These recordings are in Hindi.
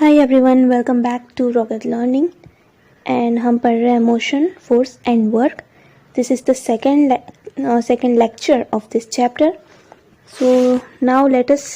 Hi everyone, welcome back to Rocket Learning and हम पढ़ रहे हैं motion, force and work. This is the second lecture of this chapter. So now let us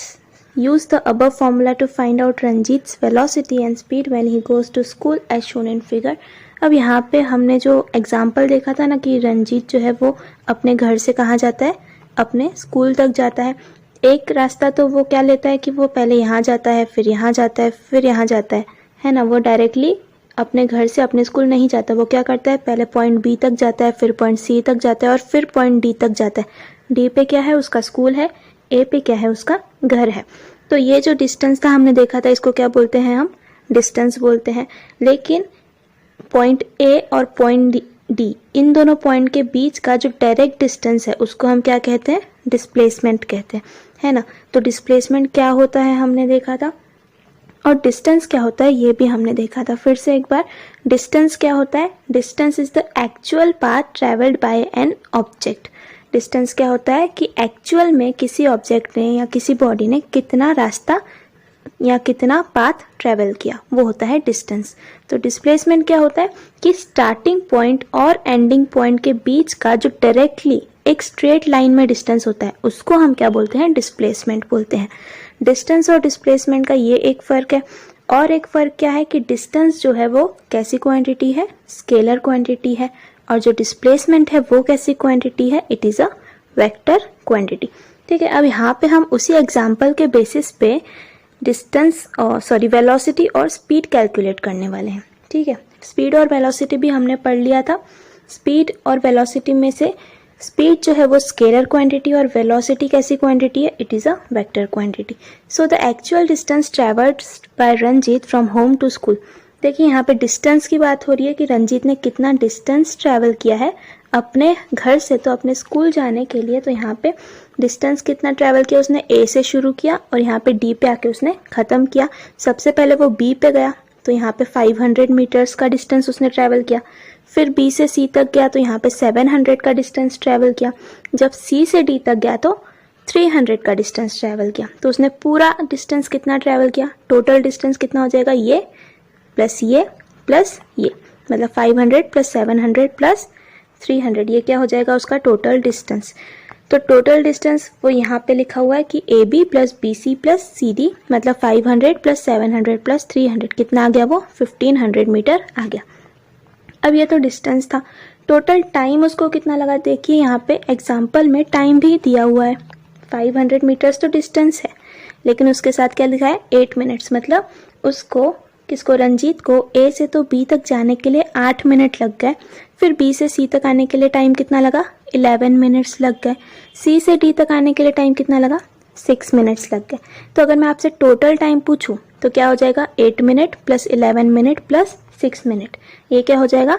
use the above formula to find out Ranjit's velocity and speed when he goes to school as shown in figure. अब यहाँ पे हमने जो एग्जाम्पल देखा था ना कि रंजीत जो है वो अपने घर से कहाँ जाता है, अपने स्कूल तक जाता है. एक रास्ता तो वो क्या लेता है कि वो पहले यहाँ जाता है, फिर यहाँ जाता है, फिर यहाँ जाता है ना. वो डायरेक्टली अपने घर से अपने स्कूल नहीं जाता. वो क्या करता है, पहले पॉइंट बी तक जाता है, फिर पॉइंट सी तक जाता है और फिर पॉइंट डी तक जाता है. डी पे क्या है, उसका स्कूल है. ए पे क्या है, उसका घर है. तो ये जो डिस्टेंस था हमने देखा था, इसको क्या बोलते हैं, हम डिस्टेंस बोलते हैं. लेकिन पॉइंट ए और पॉइंट डी, इन दोनों पॉइंट के बीच का जो डायरेक्ट डिस्टेंस है उसको हम क्या कहते हैं, डिस्प्लेसमेंट कहते हैं, है ना. तो डिस्प्लेसमेंट क्या होता है हमने देखा था, और डिस्टेंस क्या होता है ये भी हमने देखा था. फिर से एक बार, डिस्टेंस क्या होता है, distance is the actual path travelled by an object. Distance क्या होता है कि एक्चुअल में किसी ऑब्जेक्ट ने या किसी बॉडी ने कितना रास्ता या कितना पाथ ट्रेवल किया, वो होता है डिस्टेंस. तो डिस्प्लेसमेंट क्या होता है कि स्टार्टिंग पॉइंट और एंडिंग पॉइंट के बीच का जो डायरेक्टली एक स्ट्रेट लाइन में डिस्टेंस होता है उसको हम क्या बोलते हैं, डिस्प्लेसमेंट बोलते हैं. डिस्टेंस और डिस्प्लेसमेंट का ये एक फर्क है. और एक फर्क क्या है कि डिस्टेंस जो है वो कैसी क्वांटिटी है, स्केलर क्वांटिटी है. और जो डिस्प्लेसमेंट है वो कैसी क्वांटिटी है, it is a vector quantity. ठीक है. अब यहाँ पे हम उसी एग्जाम्पल के बेसिस पे डिस्टेंस और वेलोसिटी और स्पीड कैलकुलेट करने वाले हैं. ठीक है. स्पीड और वेलोसिटी भी हमने पढ़ लिया था. स्पीड और वेलोसिटी में से स्पीड जो है वो स्केलर क्वांटिटी और वेलोसिटी कैसी क्वांटिटी है, it is a vector quantity. So the actual distance travelled by Ranjit from home to school. देखिए यहाँ पे डिस्टेंस की बात हो रही है कि रंजीत ने कितना डिस्टेंस ट्रेवल किया है अपने घर से तो अपने स्कूल जाने के लिए. तो यहाँ पे डिस्टेंस कितना ट्रेवल किया, उसने ए से शुरू किया और यहाँ पे डी पे आके उसने खत्म किया. सबसे पहले वो बी पे गया तो यहाँ पे 500 मीटर्स का डिस्टेंस उसने ट्रेवल किया. फिर बी से सी तक गया तो यहाँ पे 700 का डिस्टेंस ट्रेवल किया. जब सी से डी तक गया तो 300 का डिस्टेंस ट्रेवल किया. तो उसने पूरा डिस्टेंस कितना ट्रेवल किया, टोटल डिस्टेंस कितना हो जाएगा, ये प्लस ये, मतलब 500 प्लस 700 प्लस 300, ये क्या हो जाएगा, उसका टोटल डिस्टेंस. तो टोटल डिस्टेंस वो यहाँ पे लिखा हुआ है कि A B plus B C plus C D, मतलब 500 प्लस 700 प्लस 300 कितना आ गया, वो 1500 मीटर आ गया. अब ये तो डिस्टेंस था. टोटल टाइम उसको कितना लगा, देखिए यहाँ पे एग्जाम्पल में टाइम भी दिया हुआ है. 500 मीटर्स तो डिस्टेंस है, लेकिन उसके साथ क्या लिखा है, 8 मिनट्स. मतलब उसको, किसको, रंजीत को ए से तो बी तक जाने के लिए 8 मिनट लग गए. फिर बी से सी तक आने के लिए टाइम कितना लगा, 11 मिनट्स लग गए. सी से डी तक आने के लिए टाइम कितना लगा, 6 मिनट्स लग गए. तो अगर मैं आपसे टोटल टाइम पूछूं तो क्या हो जाएगा, 8 minute plus 11 minute plus 6 minute, ये क्या हो जाएगा,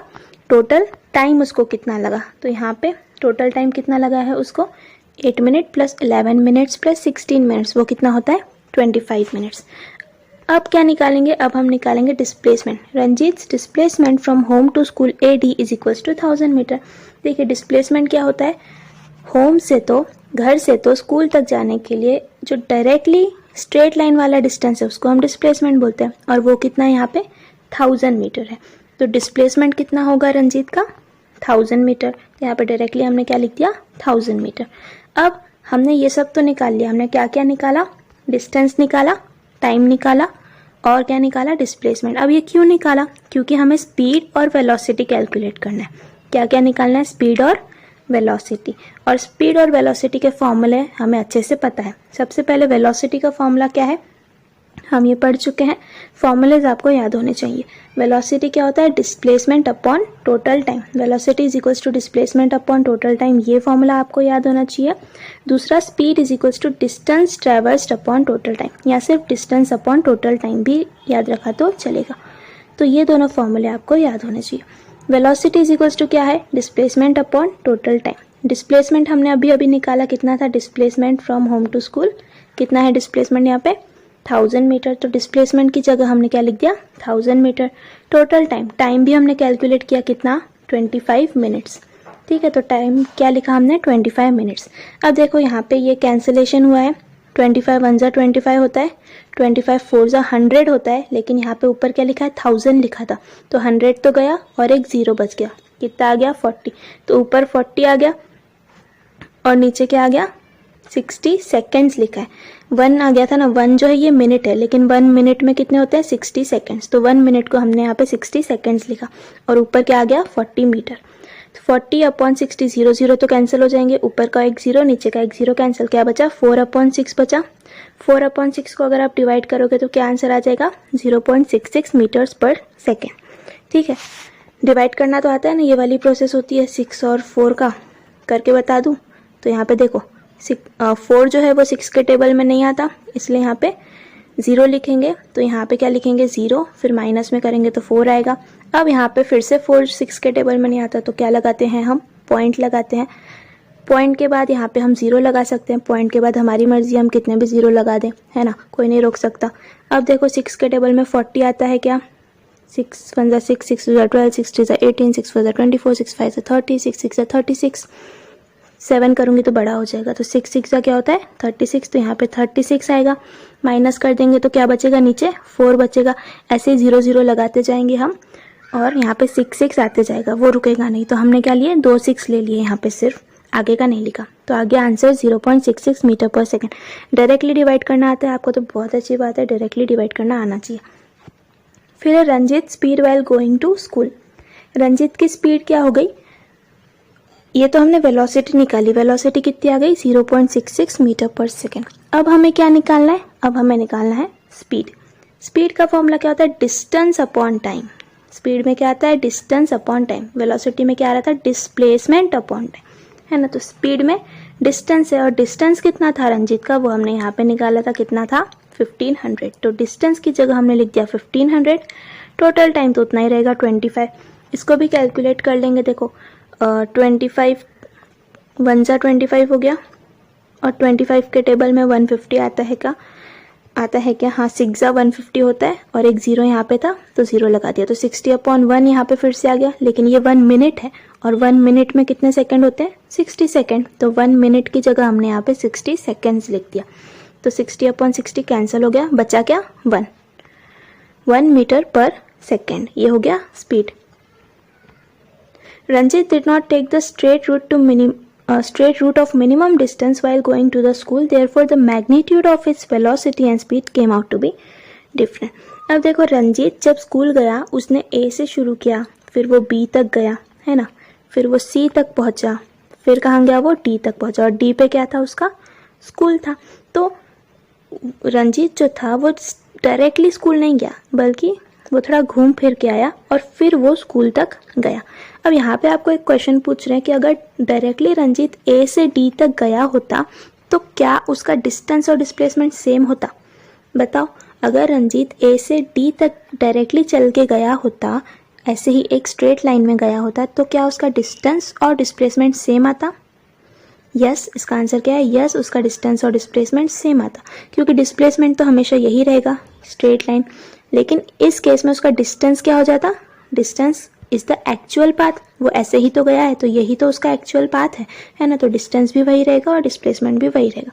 टोटल टाइम उसको कितना लगा. तो यहाँ पे टोटल टाइम कितना लगा है उसको, 8 minute plus 11 minutes plus 16 minutes, वो कितना होता है, 25 मिनट्स. अब क्या निकालेंगे, अब हम निकालेंगे displacement. Ranjit displacement from home to school A D is equals to 1000 metre. देखिए डिस्प्लेसमेंट क्या होता है, होम से तो, घर से तो स्कूल तक जाने के लिए जो डायरेक्टली स्ट्रेट लाइन वाला डिस्टेंस है उसको हम डिस्प्लेसमेंट बोलते हैं. और वो कितना यहाँ पे 1000 मीटर है. तो डिस्प्लेसमेंट कितना होगा रंजीत का, 1000 मीटर. यहाँ पे डायरेक्टली हमने क्या लिख दिया, 1000 मीटर. अब हमने ये सब तो निकाल लिया, हमने क्या क्या निकाला, डिस्टेंस निकाला, टाइम निकाला और क्या निकाला, डिस्प्लेसमेंट. अब ये क्यों निकाला, क्योंकि हमें स्पीड और वेलोसिटी कैलकुलेट करना है. क्या क्या निकालना है, स्पीड और वेलोसिटी. और स्पीड और वेलोसिटी के फॉर्मूले हमें अच्छे से पता है. सबसे पहले वेलोसिटी का फॉर्मूला क्या है, हम ये पढ़ चुके हैं. फॉर्मूलेज आपको याद होने चाहिए. वेलोसिटी क्या होता है, displacement upon total time. Velocity is equals to displacement upon total time, ये फॉर्मूला आपको याद होना चाहिए. दूसरा, speed is equals to distance traversed upon total time, या सिर्फ डिस्टेंस अपॉन टोटल टाइम भी याद रखा तो चलेगा. तो ये दोनों फॉर्मूले आपको याद होने चाहिए. वेलोसिटी इज इक्वल्स टू क्या है, displacement upon total time. Displacement हमने अभी अभी निकाला, कितना था, displacement from home to school, कितना है डिस्प्लेसमेंट यहाँ पे, 1000 मीटर. तो डिस्प्लेसमेंट की जगह हमने क्या लिख दिया, 1000 मीटर. टोटल टाइम भी हमने कैलकुलेट किया, कितना, 25 मिनट्स. ठीक है. तो टाइम क्या लिखा हमने, 25 मिनट्स. अब देखो यहाँ पे ये कैंसिलेशन हुआ है, 25 वन जा 25 होता है, 25 फोर जा 100 होता है, लेकिन यहाँ पे ऊपर क्या लिखा है 1000 लिखा था, तो 100 तो गया और एक 0 बच गया, कितना आ गया 40, तो ऊपर 40 आ गया और नीचे क्या आ गया 60 सेकेंड्स लिखा है। 1 आ गया था ना, 1 जो है ये मिनट है, लेकिन 1 मिनट में कितने होते हैं 60 सेकेंड्स, तो 1 मिनट को हमने यहाँ पे 60 सेकेंड्स लिखा और ऊपर क्या आ गया 40 मीटर। 40/60 0 0 तो कैंसिल हो जाएंगे, ऊपर का एक 0 नीचे का एक 0 कैंसिल, क्या बचा 4/6 बचा। 4/6 को अगर आप डिवाइड करोगे तो क्या आंसर आ जाएगा 0.66 मीटर्स पर सेकेंड। ठीक है, डिवाइड करना तो आता है ना, ये वाली प्रोसेस होती है 6 और 4 का, करके बता दूं तो यहाँ पे देखो 4 जो है वो 6 के टेबल में नहीं आता, इसलिए यहाँ पे 0 लिखेंगे, तो यहाँ पे क्या लिखेंगे 0, फिर माइनस में करेंगे तो 4 आएगा। अब यहाँ पे फिर से 4 6 के टेबल में नहीं आता, तो क्या लगाते हैं हम पॉइंट लगाते हैं, पॉइंट के बाद यहाँ पे हम 0 लगा सकते हैं, पॉइंट के बाद हमारी मर्जी हम कितने भी 0 लगा दें, है ना, कोई नहीं रोक सकता। अब देखो 6 के टेबल में 40 आता है क्या, 6 1 जा 6, 6 2 जा 12, 6 3 जा 18, 6 4 जा 24, 6 5 जा 30, 6 6 जा 36, 7 करूंगी तो बड़ा हो जाएगा, तो 6 6 का क्या होता है 36, तो यहाँ पे 36 आएगा, माइनस कर देंगे तो क्या बचेगा नीचे 4 बचेगा। ऐसे ही 0 0 लगाते जाएंगे हम और यहाँ पे 6 6 आते जाएगा, वो रुकेगा नहीं, तो हमने क्या लिए 2 6 ले लिए यहाँ पे, सिर्फ आगे का नहीं लिखा, तो आगे आंसर 0.66 मीटर पर सेकेंड। डायरेक्टली डिवाइड करना आता है आपको तो बहुत अच्छी बात है, डायरेक्टली डिवाइड करना आना चाहिए। फिर Ranjit speed while going to school, Ranjit की स्पीड क्या हो गई, ये तो हमने वेलोसिटी निकाली, वेलोसिटी कितनी आ गई 0.66 मीटर पर सेकेंड। अब हमें क्या निकालना है, अब हमें निकालना है स्पीड। स्पीड का फॉर्मूला क्या होता है डिस्टेंस अपॉन टाइम, स्पीड में क्या आता है डिस्टेंस अपॉन टाइम, वेलोसिटी में क्या आ रहा था डिस्प्लेसमेंट अपॉन टाइम, है ना, तो स्पीड में डिस्टेंस है और डिस्टेंस कितना था रंजीत का, वो हमने यहाँ पे निकाला था, कितना था 1500, तो डिस्टेंस की जगह हमने लिख दिया 1500, टोटल टाइम तो उतना ही रहेगा 25। इसको भी कैलकुलेट कर लेंगे, देखो 25 1 जा 25 हो गया और 25 के टेबल में 150 आता है क्या, हाँ 6 जा 150 होता है और एक 0 यहाँ पे था तो 0 लगा दिया, तो 60/1 यहाँ पे फिर से आ गया, लेकिन ये 1 मिनट है और 1 मिनट में कितने सेकंड होते हैं 60 सेकंड, तो 1 मिनट की जगह हमने यहाँ पे 60 सेकंड्स लिख दिया, तो 60/60 कैंसिल हो गया, बचा क्या 1 मीटर पर सेकेंड, ये हो गया speed. Ranjit did not take the straight route of minimum distance while going to the school. Therefore, the magnitude of its velocity and speed came out to be different. अब देखो रंजीत जब स्कूल गया उसने A से शुरू किया, फिर वो B तक गया, है ना, फिर वो C तक पहुंचा, फिर कहाँ गया वो D तक पहुंचा और D पे क्या था उसका स्कूल था। तो रंजीत जो था वो डायरेक्टली स्कूल नहीं गया, बल्कि वो थोड़ा घूम फिर के आया और फिर वो स्कूल तक गया। अब यहाँ पे आपको एक क्वेश्चन पूछ रहे हैं कि अगर डायरेक्टली रंजीत A से D तक गया होता तो क्या उसका डिस्टेंस और डिस्प्लेसमेंट सेम होता, बताओ। अगर रंजीत A से D तक डायरेक्टली चल के गया होता, ऐसे ही एक स्ट्रेट लाइन में गया होता, तो क्या उसका डिस्टेंस और डिस्प्लेसमेंट सेम आता, यस। इसका आंसर क्या है, यस, उसका डिस्टेंस और डिस्प्लेसमेंट सेम आता, क्योंकि डिस्प्लेसमेंट तो हमेशा यही रहेगा स्ट्रेट लाइन, लेकिन इस केस में उसका डिस्टेंस क्या हो जाता, distance is the actual path, वो ऐसे ही तो गया है तो यही तो उसका एक्चुअल पाथ है ना, तो डिस्टेंस भी वही रहेगा और डिस्प्लेसमेंट भी वही रहेगा।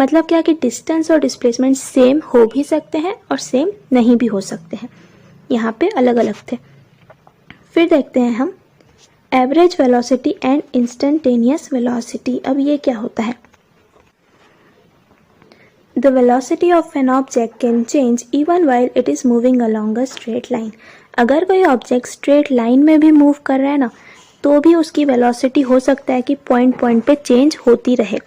मतलब क्या कि डिस्टेंस और डिस्प्लेसमेंट सेम हो भी सकते हैं और सेम नहीं भी हो सकते हैं, यहाँ पे अलग अलग थे। फिर देखते हैं हम average velocity and instantaneous velocity. अब ये क्या होता है, The velocity of an object can change even while it is moving along a straight line. अगर कोई ऑब्जेक्ट स्ट्रेट लाइन में भी मूव कर रहा है ना, तो भी उसकी वेलोसिटी हो सकता है कि पॉइंट पॉइंट पे चेंज होती रहे।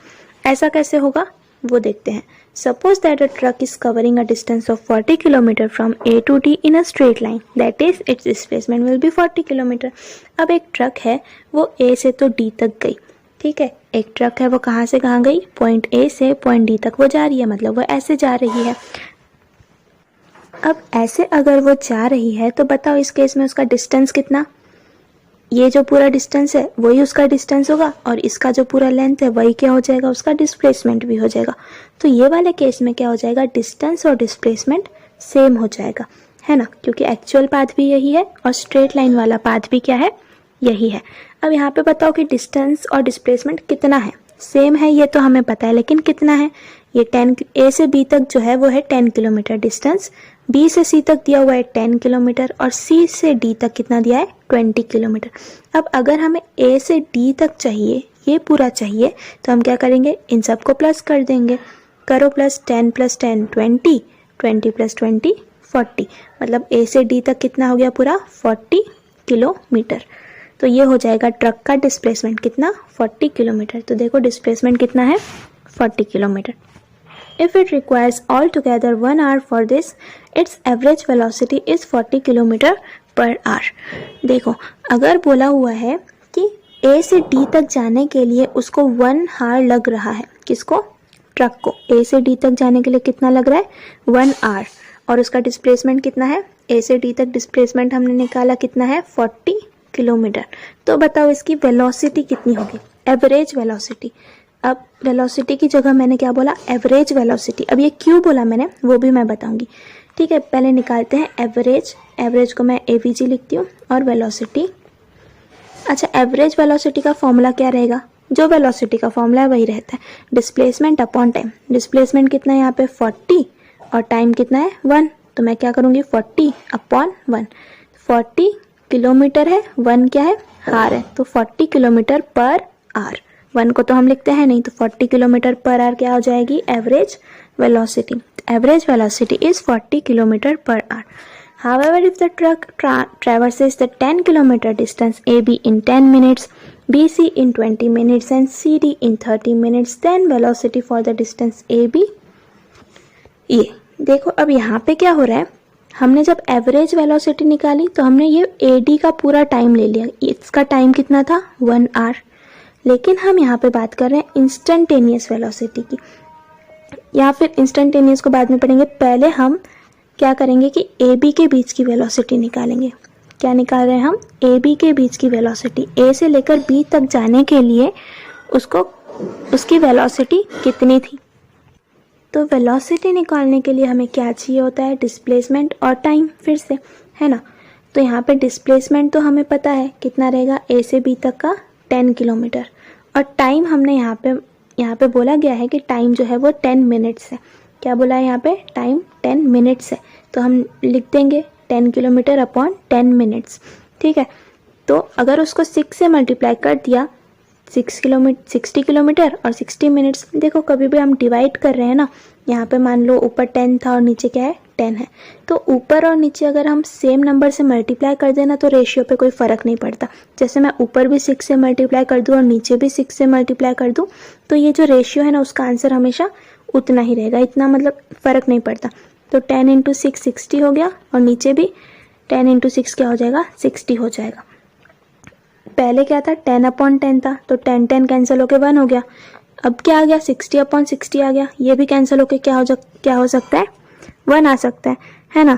ऐसा कैसे होगा वो देखते हैं। Suppose that a truck is covering a distance of 40 km from A to D in a straight line. That is, its displacement will be 40 km. अब एक ट्रक है वो A से तो D तक गई, ठीक है, एक ट्रक है वो कहाँ से कहाँ गई, पॉइंट A से पॉइंट D तक वो जा रही है, मतलब वो ऐसे जा रही है। अब ऐसे अगर वो जा रही है तो बताओ इस केस में उसका डिस्टेंस कितना, ये जो पूरा डिस्टेंस है वही उसका डिस्टेंस होगा और इसका जो पूरा लेंथ है वही क्या हो जाएगा, उसका डिस्प्लेसमेंट भी हो जाएगा। तो ये वाले केस में क्या हो जाएगा, डिस्टेंस और डिस्प्लेसमेंट सेम हो जाएगा, है ना, क्योंकि एक्चुअल पाथ भी यही है और स्ट्रेट लाइन वाला पाथ भी क्या है, यही है। अब यहाँ पे बताओ कि डिस्टेंस और डिस्प्लेसमेंट कितना है, सेम है ये तो हमें पता है, लेकिन कितना है ये 10 A से B तक जो है वो है 10 किलोमीटर डिस्टेंस, B से C तक दिया हुआ है 10 किलोमीटर और C से D तक कितना दिया है 20 किलोमीटर। अब अगर हमें A से D तक चाहिए, ये पूरा चाहिए, तो हम क्या करेंगे, इन सबको प्लस कर देंगे। करो प्लस, 10 + 10 20, 20 + 20 40, मतलब A से D तक कितना हो गया पूरा 40 किलोमीटर। तो ये हो जाएगा ट्रक का डिस्प्लेसमेंट कितना 40 किलोमीटर। तो देखो डिस्प्लेसमेंट कितना है 40 kilometre. If it requires altogether 1 hour for this, its average velocity is 40 km/h। देखो अगर बोला हुआ है कि A से D तक जाने के लिए उसको 1 hour लग रहा है, किसको, ट्रक को। A से D तक जाने के लिए कितना लग रहा है 1 hour, और उसका डिस्प्लेसमेंट कितना है, A से D तक डिस्प्लेसमेंट हमने निकाला कितना है 40 किलोमीटर। तो बताओ इसकी वेलोसिटी कितनी होगी, एवरेज वेलोसिटी। अब वेलोसिटी की जगह मैंने क्या बोला, एवरेज वेलोसिटी। अब ये क्यों बोला मैंने वो भी मैं बताऊंगी, ठीक है। पहले निकालते हैं एवरेज। एवरेज को मैं AVG लिखती हूँ और वेलोसिटी। अच्छा, एवरेज वेलोसिटी का फॉर्मूला क्या रहेगा, जो वेलोसिटी का फॉर्मूला है वही रहता है, डिस्प्लेसमेंट अपॉन टाइम। डिस्प्लेसमेंट कितना है यहाँ पे 40 और टाइम कितना है 1, तो मैं क्या करूँगी 40 अपॉन 1। 40 किलोमीटर है, 1 क्या है हार है, तो 40 किलोमीटर पर आवर। 1 को तो हम लिखते हैं नहीं, तो 40 किलोमीटर पर आवर क्या हो जाएगी average velocity. Average velocity is 40 kilometre per our. However, if the truck traverses the 10 kilometer distance AB in 10 minutes, BC in 20 minutes and CD in 30 minutes, then velocity for the distance AB। ये देखो अब यहाँ पे क्या हो रहा है, हमने जब एवरेज वेलोसिटी निकाली तो हमने ये AD का पूरा टाइम ले लिया, इसका टाइम कितना था 1 hour। लेकिन हम यहाँ पे बात कर रहे हैं इंस्टेंटेनियस वेलोसिटी की, या फिर इंस्टेंटेनियस को बाद में पढ़ेंगे। पहले हम क्या करेंगे कि AB के बीच की वेलोसिटी निकालेंगे। क्या निकाल रहे हैं हम, AB के बीच की वेलोसिटी। A से लेकर B तक जाने के लिए उसकी वेलोसिटी कितनी थी। तो वेलोसिटी निकालने के लिए हमें क्या चाहिए होता है, डिस्प्लेसमेंट और टाइम, फिर से है ना। तो यहाँ पे डिस्प्लेसमेंट तो हमें पता है कितना रहेगा, A से B तक का 10 किलोमीटर, और टाइम हमने यहाँ पे बोला गया है कि टाइम जो है वो 10 मिनट्स है। क्या बोला है यहाँ पे, टाइम 10 मिनट्स है, तो हम लिख देंगे 10 किलोमीटर अपॉन 10 मिनट्स, ठीक है। तो अगर उसको 6 से मल्टीप्लाई कर दिया, 60 किलोमीटर और 60 मिनट्स। देखो कभी भी हम डिवाइड कर रहे हैं ना, यहाँ पे मान लो ऊपर 10 था और नीचे क्या है 10 है, तो ऊपर और नीचे अगर हम सेम नंबर से मल्टीप्लाई कर देना तो रेशियो पे कोई फ़र्क नहीं पड़ता। जैसे मैं ऊपर भी 6 से मल्टीप्लाई कर दूँ और नीचे भी 6 से मल्टीप्लाई कर दूँ, तो ये जो रेशियो है ना उसका आंसर हमेशा उतना ही रहेगा, इतना मतलब फ़र्क नहीं पड़ता। तो 10 × 6 60 हो गया, और नीचे भी 10 × 6 क्या हो जाएगा 60 हो जाएगा। पहले क्या था 10/10 था, तो 10 कैंसिल होके 1 हो गया। अब क्या आ गया 60/60 आ गया, ये भी कैंसिल होके क्या हो सकता है 1 आ सकता है ना।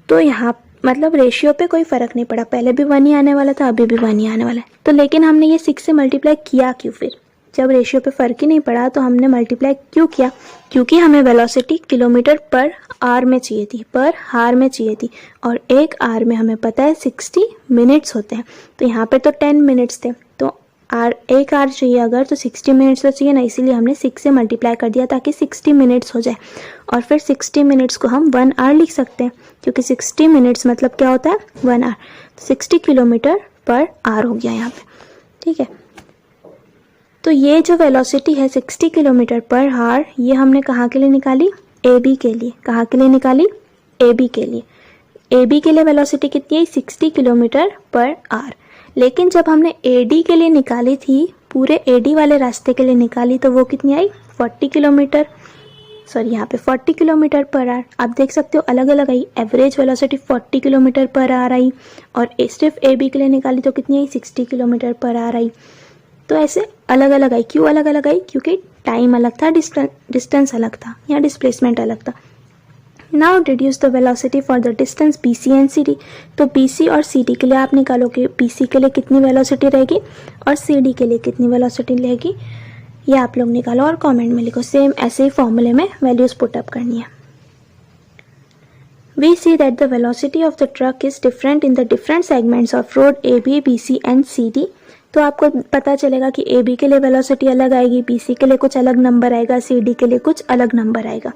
तो यहाँ मतलब रेशियो पे कोई फ़र्क नहीं पड़ा, पहले भी 1 ही आने वाला था, अभी भी 1 ही आने वाला है। तो लेकिन हमने ये 6 से मल्टीप्लाई किया क्यों, फिर जब रेशियो पे फ़र्क ही नहीं पड़ा तो हमने मल्टीप्लाई क्यों किया, क्योंकि हमें वेलोसिटी किलोमीटर पर आवर में चाहिए थी, पर हार में चाहिए थी, और 1 आवर में हमें पता है 60 मिनट्स होते हैं। तो यहाँ पे तो 10 मिनट्स थे, तो 1 आवर चाहिए अगर, तो 60 मिनट्स तो चाहिए ना, इसीलिए हमने 6 से मल्टीप्लाई कर दिया ताकि 60 मिनट्स हो जाए। और फिर 60 मिनट्स को हम 1 आवर लिख सकते हैं, क्योंकि 60 मिनट्स मतलब क्या होता है 1 आवर। 60 किलोमीटर पर आवर हो गया यहाँ पे, ठीक है। तो ये जो वेलोसिटी है 60 किलोमीटर पर आवर, ये हमने कहाँ के लिए निकाली, AB के लिए। कहाँ के लिए निकाली, AB के लिए। AB के लिए वेलोसिटी कितनी है 60 किलोमीटर पर आवर। लेकिन जब हमने AD के लिए निकाली थी, पूरे AD वाले रास्ते के लिए निकाली, तो वो कितनी आई 40 किलोमीटर, सॉरी यहाँ पे 40 किलोमीटर पर आवर। आप देख सकते हो अलग अलग आई, average velocity 40 kilometre per hour आई, और सिर्फ AB के लिए निकाली तो कितनी आई 60 किलोमीटर पर आवर आई। तो ऐसे अलग अलग आई, क्यों अलग अलग आई, क्योंकि टाइम अलग था, डिस्टेंस अलग था, या डिस्प्लेसमेंट अलग था। Now deduce the velocity for the distance BC and CD। तो BC और CD के लिए आप निकालो कि BC के लिए कितनी वेलोसिटी रहेगी और CD के लिए कितनी वेलोसिटी रहेगी, ये आप लोग निकालो और कमेंट में लिखो। सेम ऐसे ही फॉर्मूले में वैल्यूज पुट अप करनी है। We see that the velocity of the truck is different in the different segments of road AB, BC and CD तो आपको पता चलेगा कि ए बी के लिए वेलोसिटी अलग आएगी, बी सी के लिए कुछ अलग नंबर आएगा, सी डी के लिए कुछ अलग नंबर आएगा।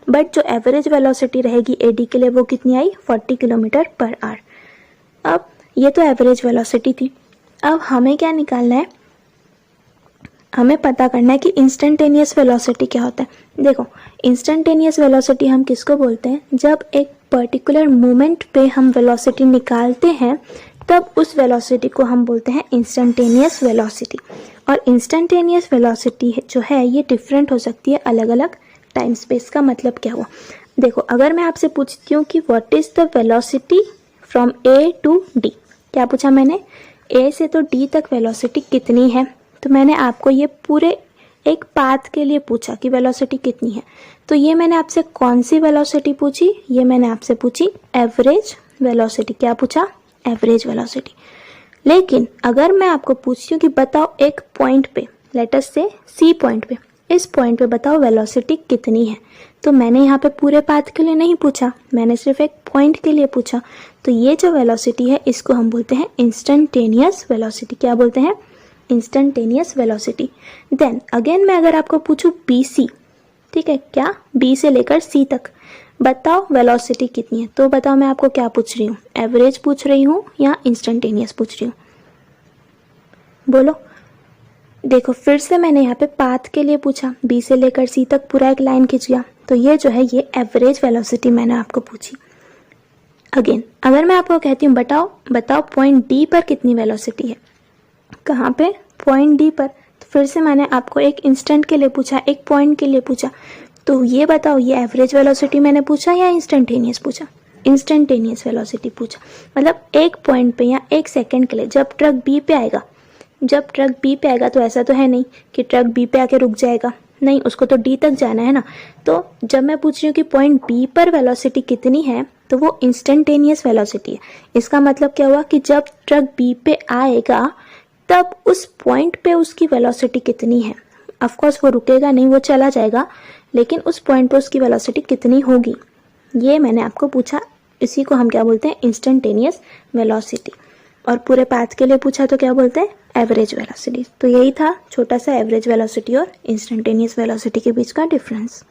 बट जो एवरेज वेलोसिटी रहेगी ए डी के लिए वो कितनी आई, 40 किलोमीटर पर आवर। अब ये तो एवरेज वेलोसिटी थी। अब हमें क्या निकालना है, हमें पता करना है कि इंस्टेंटेनियस वेलोसिटी क्या होता है। देखो, इंस्टेंटेनियस वेलोसिटी हम किसको बोलते हैं, जब एक पर्टिकुलर मोमेंट पे हम वेलोसिटी निकालते हैं तब उस वेलोसिटी को हम बोलते हैं इंस्टेंटेनियस वेलोसिटी। और इंस्टेंटेनियस वेलोसिटी जो है ये डिफरेंट हो सकती है अलग अलग टाइम स्पेस का। मतलब क्या हुआ, देखो अगर मैं आपसे पूछती हूँ कि what is the velocity from A to D, क्या पूछा मैंने, ए से तो डी तक वेलोसिटी कितनी है, तो मैंने आपको ये पूरे एक पाथ के लिए पूछा कि वेलोसिटी कितनी है। तो ये मैंने आपसे कौन सी वेलोसिटी पूछी, ये मैंने आपसे पूछी एवरेज वेलोसिटी। क्या पूछा, एवरेज वेलोसिटी। लेकिन अगर मैं आपको पूछती हूँ कि बताओ एक पॉइंट पे, लेट अस से सी पॉइंट पे, इस पॉइंट पे बताओ वेलोसिटी कितनी है, तो मैंने यहाँ पे पूरे पाथ के लिए नहीं पूछा, मैंने सिर्फ एक पॉइंट के लिए पूछा। तो ये जो वेलोसिटी है इसको हम बोलते हैं इंस्टेंटेनियस वेलोसिटी। क्या बोलते हैं, इंस्टेंटेनियस वेलोसिटी। देन अगेन मैं अगर आपको पूछूं बी सी, ठीक है, क्या बी से लेकर सी तक बताओ वेलोसिटी कितनी है, तो बताओ मैं आपको क्या पूछ रही हूँ, एवरेज पूछ रही हूँ या इंस्टेंटेनियस पूछ रही हूँ, बोलो। देखो फिर से मैंने यहाँ पे पाथ के लिए पूछा, बी से लेकर सी तक पूरा एक लाइन खींच गया, तो ये जो है ये एवरेज वेलोसिटी मैंने आपको पूछी। अगेन अगर मैं आपको कहती हूँ बताओ पॉइंट डी पर कितनी वेलोसिटी है, कहाँ पे, पॉइंट डी पर, तो फिर से मैंने आपको एक इंस्टेंट के लिए पूछा, एक पॉइंट के लिए पूछा, तो ये बताओ ये एवरेज वेलोसिटी मैंने पूछा या इंस्टेंटेनियस पूछा, इंस्टेंटेनियस वेलोसिटी पूछा। मतलब एक पॉइंट पे या एक सेकंड के लिए जब ट्रक बी पे आएगा, तो ऐसा तो है नहीं कि ट्रक बी पे आके रुक जाएगा, नहीं, उसको तो डी तक जाना है ना। तो जब मैं पूछ रही हूँ कि पॉइंट बी पर वेलोसिटी कितनी है, तो वो इंस्टेंटेनियस वेलोसिटी है। इसका मतलब क्या हुआ कि जब ट्रक बी पे आएगा तब उस पॉइंट पे उसकी वेलोसिटी कितनी है। ऑफ कोर्स वो रुकेगा नहीं, वो चला जाएगा, लेकिन उस पॉइंट पे उसकी वेलोसिटी कितनी होगी, ये मैंने आपको पूछा। इसी को हम क्या बोलते हैं, इंस्टेंटेनियस वेलोसिटी। और पूरे पाथ के लिए पूछा तो क्या बोलते हैं, एवरेज वेलोसिटी। तो यही था छोटा सा एवरेज वेलोसिटी और इंस्टेंटेनियस वेलोसिटी के बीच का डिफरेंस।